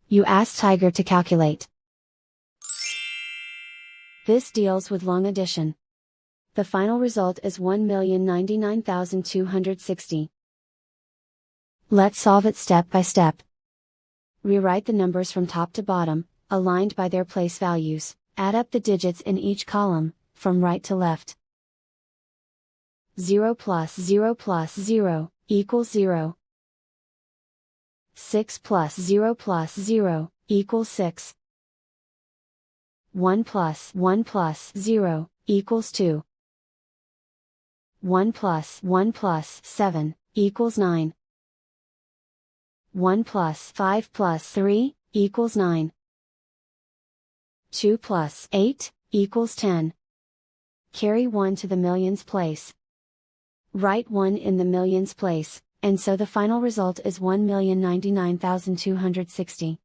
You ask Tiger to calculate. This deals with long addition. The final result is 1,099,260. Let's solve it step by step. Rewrite the numbers from top to bottom, aligned by their place values. Add up the digits in each column, from right to left. 0 plus 0 plus 0, equals 0. 6 plus 0 plus 0, equals 6. 1 plus 0, equals 2. 1 plus 7, equals 9. 1 plus 5 plus 3, equals 9. 2 plus 8, equals 10. Carry 1 to the millions place. Write 1 in the millions place, and so the final result is 1,099,260.